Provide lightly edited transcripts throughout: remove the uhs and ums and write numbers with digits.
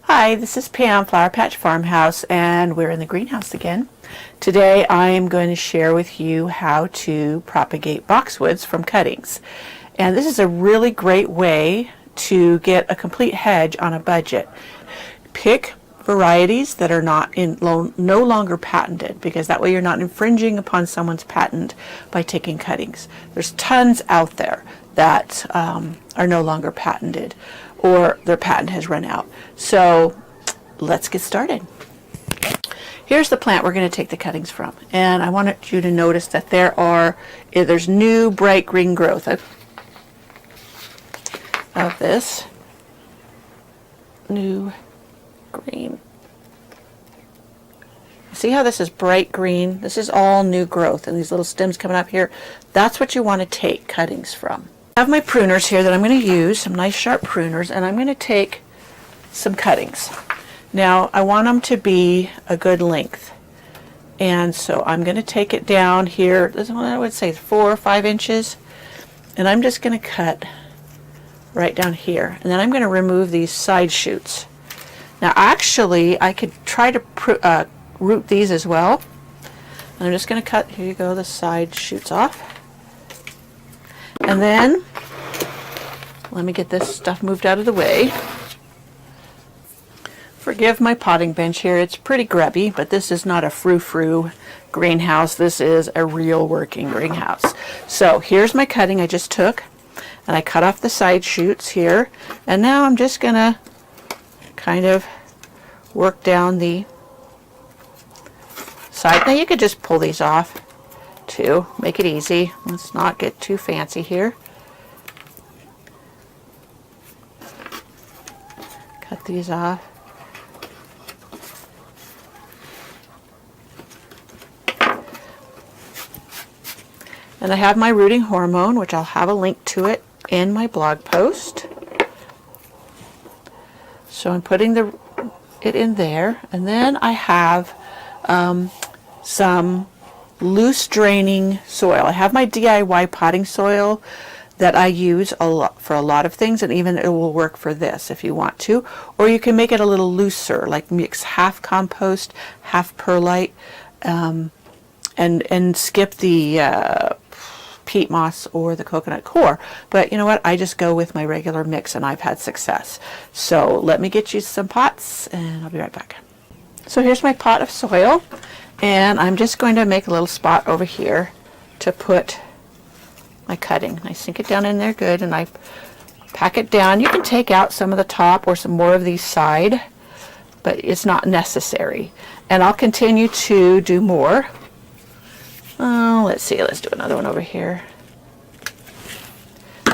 Hi, this is Pam, Flower Patch Farmhouse, and we're in the greenhouse again. Today I am going to share with you how to propagate boxwoods from cuttings. And this is a really great way to get a complete hedge on a budget. Pick varieties that are no longer patented, because that way you're not infringing upon someone's patent by taking cuttings. There's tons out there that are no longer patented, or their patent has run out. So let's get started. Here's the plant we're going to take the cuttings from, and I want you to notice that there's new bright green growth of this new green. See how this is bright green? This is all new growth, and these little stems coming up here, that's what you want to take cuttings from. I have my pruners here that I'm going to use, some nice sharp pruners, and I'm going to take some cuttings. Now I want them to be a good length, and so I'm going to take it down here. This one I would say is 4 or 5 inches, and I'm just going to cut right down here, and then I'm going to remove these side shoots. Now actually I could try to root these as well, and I'm just going to cut, here you go, the side shoots off. And then, let me get this stuff moved out of the way. Forgive my potting bench here, it's pretty grubby, but this is not a frou-frou greenhouse. This is a real working greenhouse. So here's my cutting I just took, and I cut off the side shoots here, and now I'm just going to kind of work down the side. Now you could just pull these off too, make it easy. Let's not get too fancy here. Cut these off. And I have my rooting hormone, which I'll have a link to it in my blog post. So I'm putting it in there, and then I have some loose draining soil. I have my DIY potting soil that I use for a lot of things, and even it will work for this if you want to. Or you can make it a little looser, like mix half compost, half perlite, and skip the peat moss or the coconut coir. But you know what? I just go with my regular mix, and I've had success. So let me get you some pots, and I'll be right back. So here's my pot of soil. And I'm just going to make a little spot over here to put my cutting. I sink it down in there good, and I pack it down. You can take out some of the top or some more of these side, but it's not necessary. And I'll continue to do more. Oh, let's see, let's do another one over here.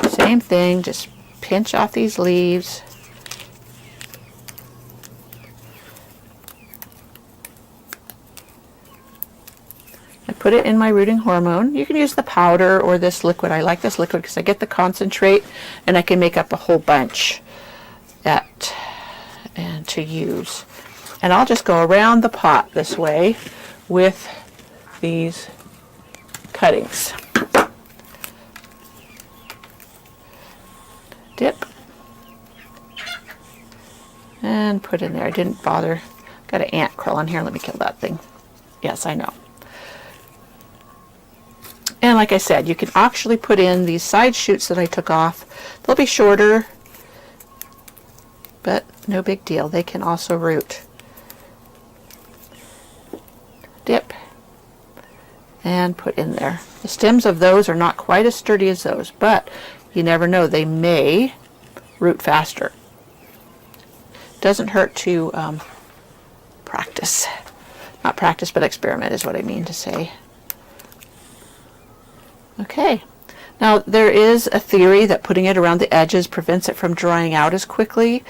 Same thing, just pinch off these leaves. Put it in my rooting hormone. You can use the powder or this liquid. I like this liquid because I get the concentrate, and I can make up a whole bunch and to use. And I'll just go around the pot this way with these cuttings. Dip and put in there. I didn't bother. Got an ant crawling here. Let me kill that thing. Yes, I know. And like I said, you can actually put in these side shoots that I took off. They'll be shorter, but no big deal. They can also root. Dip and put in there. The stems of those are not quite as sturdy as those, but you never know. They may root faster. Doesn't hurt to practice. Not practice, but experiment is what I mean to say. Okay, now there is a theory that putting it around the edges prevents it from drying out as quickly.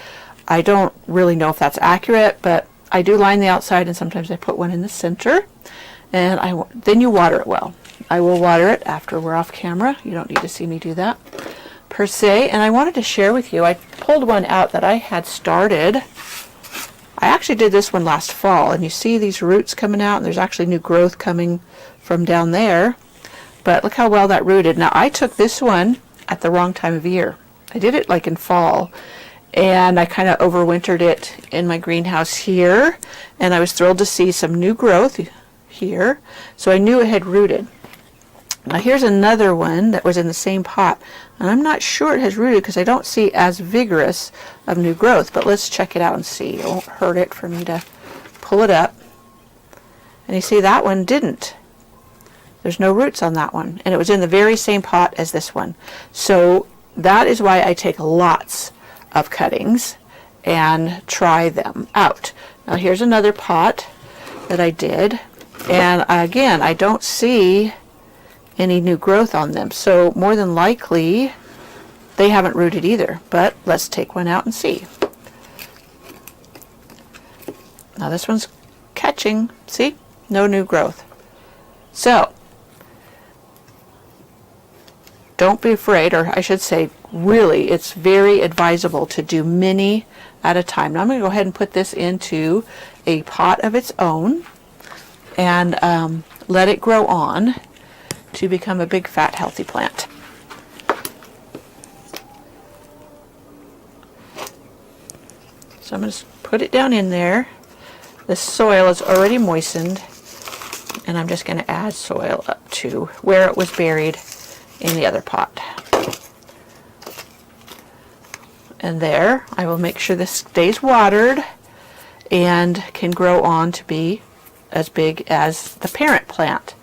I don't really know if that's accurate, but I do line the outside, and sometimes I put one in the center, and then you water it well. I will water it after we're off camera. You don't need to see me do that per se. And I wanted to share with you, I pulled one out that I had started. I actually did this one last fall, and you see these roots coming out, and there's actually new growth coming from down there. But look how well that rooted. Now I took this one at the wrong time of year. I did it like in fall, and I kind of overwintered it in my greenhouse here, and I was thrilled to see some new growth here, so I knew it had rooted. Now here's another one that was in the same pot, and I'm not sure it has rooted because I don't see as vigorous of new growth, but let's check it out and see. It won't hurt it for me to pull it up. And you see that one didn't. There's no roots on that one, and it was in the very same pot as this one. So that is why I take lots of cuttings and try them out. Now here's another pot that I did, and again, I don't see any new growth on them, so more than likely they haven't rooted either, but let's take one out and see. Now this one's catching, see? No new growth. So don't be afraid, or I should say really, it's very advisable to do many at a time. Now I'm going to go ahead and put this into a pot of its own and let it grow on to become a big, fat, healthy plant. So I'm going to put it down in there. The soil is already moistened, and I'm just going to add soil up to where it was buried in the other pot. And there, I will make sure this stays watered and can grow on to be as big as the parent plant.